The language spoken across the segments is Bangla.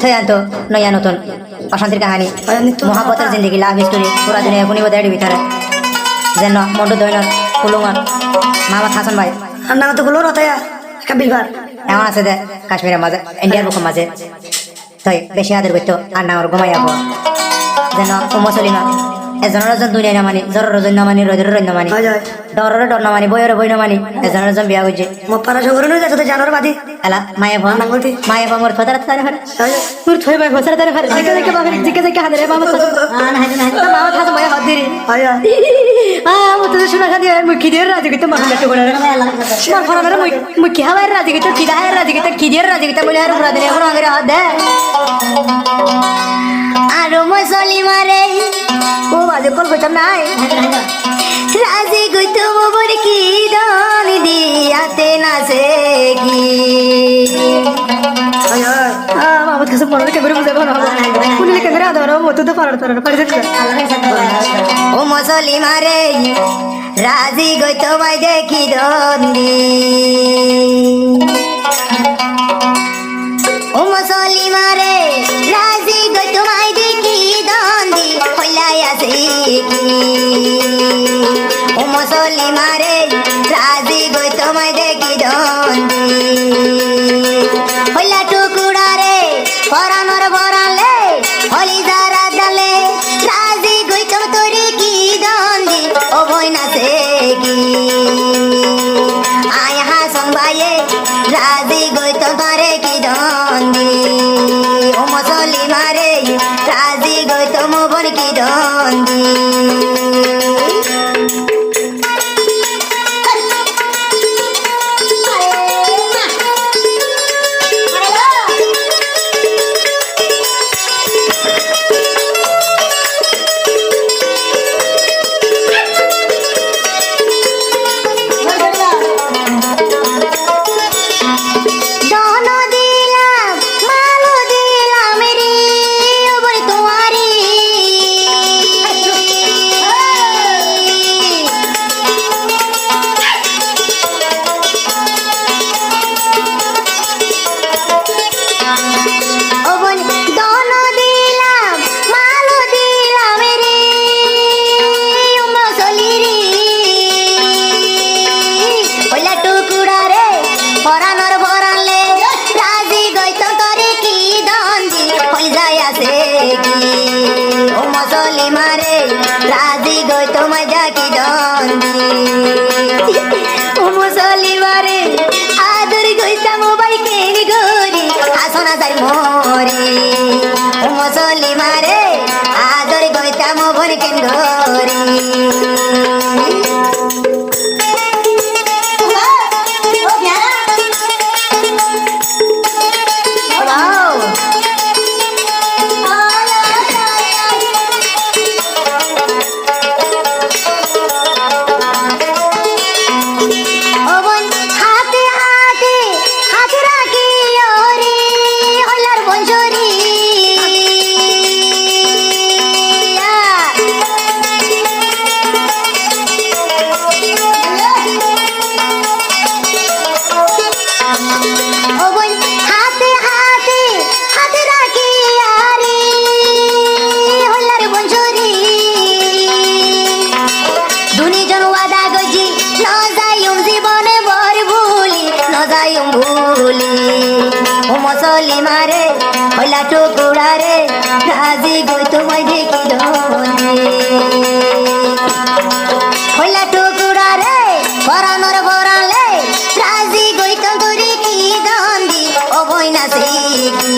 থৈ আনতো নয়া নতুন অশান্তির কাহানি মহাব্বতের জিন্দগি লাভ হিস্টোরি পুরা দুনিয়া শুনিব দেয় ভিতরে যেন মন্টু দৈনত কুলুঙত মাহমদ হাসান ভাই আর না তো গুলো রতায়া কাবিল ভার এমন আছে যে কাশ্মীরের মাঝে ইন্ডিয়ার বুকের মাঝে তাই বেশি আদর করতো আর না ঘুমাই যাব যেন মুসলিমা এজনের এজন দুনিয়া নামানি জ্বরের ওজন নামানি রোদের রোদ নামানি ডরের ডর নামানি বইয়ের বই নামানি এজনের এজন বিয়া করছে মোপারা সগরে নই যাতে জানোর বাদি এলা মায়ে ভাঙ মায়ে ভাঙ মোর ফতার তারে ফারে মোর থই ভাই ফসার তারে ফারে জিকে জিকে বাপের জিকে জিকে হাদরে মামা না মামা থাস ভাই হদিরি আয়া মো তো শুনা খাদি মুখি দিয়ে রাজি কইতে মাথা কাটে পড়ে মার ফরা মেরে মুখি হাওয়ার রাজি কইতে কিদা হাওয়ার রাজি কইতে কিদের রাজি কইতে বলে আর পুরা দিনে এখন আগরে হাত দে আর মুসলিমারে ও বাজে কল কইতাম নাই রাজি কইতে মোর কি দান দিয়াতে নাছে কি আয়া মামা কাছে মনে কে করে বুঝাবো না কুলি কে করে আদর মত তো পারার পারে ও মুসলিমারে রাজি কইতে ভাই দেখি দন্দি ও মুসলিমারে রাজি কইতে ভাই দেখি দন্দি হইলাই আছে কি ও মুসলিমারে রাজি কইতে ভাই দেখি দন্দি হইলা টুকুড়া রে পরানোর বরালে হলি যারা ডালে রাজি কইতে তোরে কি দন্দি ও বই নাছে কি আয় হাসন ভাইয়ে রাজি কইতে তোরে কি দন্দি ও মুসলিমারে রাজি কইতে মো বোন কি দন্দি রাজি গইতো মজা কি দন্দি ও মুসলিমারে আদর গইতা মোবাই কেন গরি হাসনা যাই মোরে ও মুসলিমারে আদর গইতা মোবর কেন গরি মুসলিমারে হইলা টুকুড়া রে রাজি গইতো মই দেখি দন্দি হইলা টুকুড়া রে পরানোর বরালে রাজি গইতো তোরে কি দন্দি ও বই নাছে কি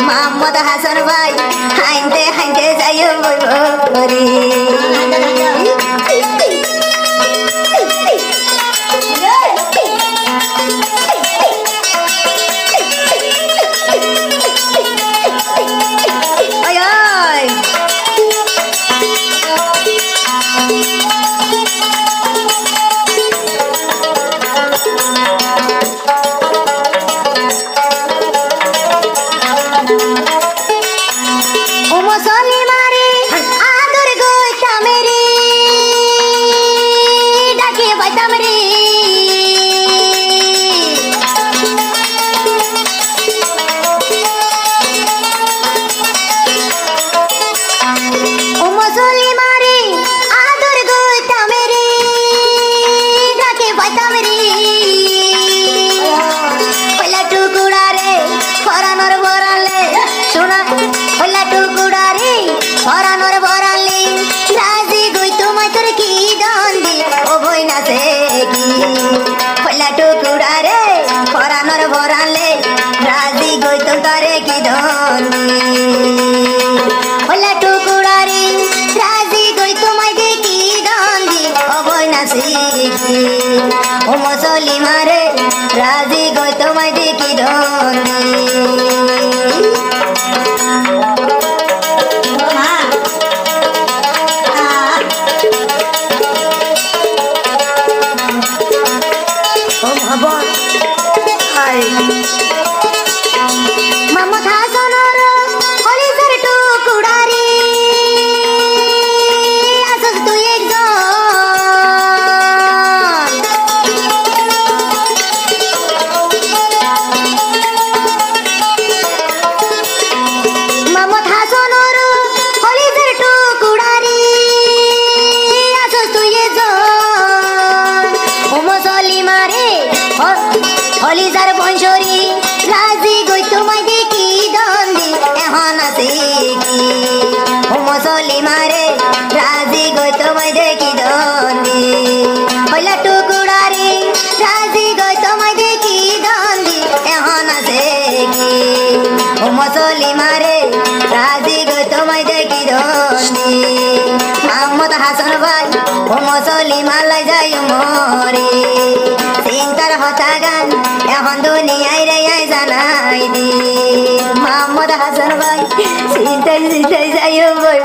মোহাম্মদ হাসান ভাই হাইতে হাইতে যাইও বই বরি ও মুসলিমারে আদর গইতা মেরে পরানোর ভরালে রাজি গইতম তারে কি ধনি ওলা টুকুরারি রাজি গইতম আইদে কি ধনি অবই না শিখি ও মুসলিমারে রাজি গইতম আইদে কি ধনি ও মহাবত হাই মোহাম্মদ হাসানুর কলিজার টুকুরারি আসল তুই একজন মোহাম্মদ হাসানুর কলিজার টুকুরারি আসল তুই একজন ও মুসলিমারে হলিজার বংশরি রাজি গই তোমায় দেখি দন্দি এখন আছে কি ও মুসলিমারে রাজি গই তোমায় দেখি দন্দি হইলা টুকুরারি রাজি গই তোমায় দেখি দন্দি এখন আছে কি ও মুসলিমারে রাজি গই তোমায় দেখি দন্দি মোহাম্মদ হাসান ভাই ও মুসলিমালাই যাই মরে চিন্তার হতা গান এখন দুনিয়ায় রে জানাই দি মোহাম্মদ হাসান ভাই চিন্তায় চিন্তায় যাই বই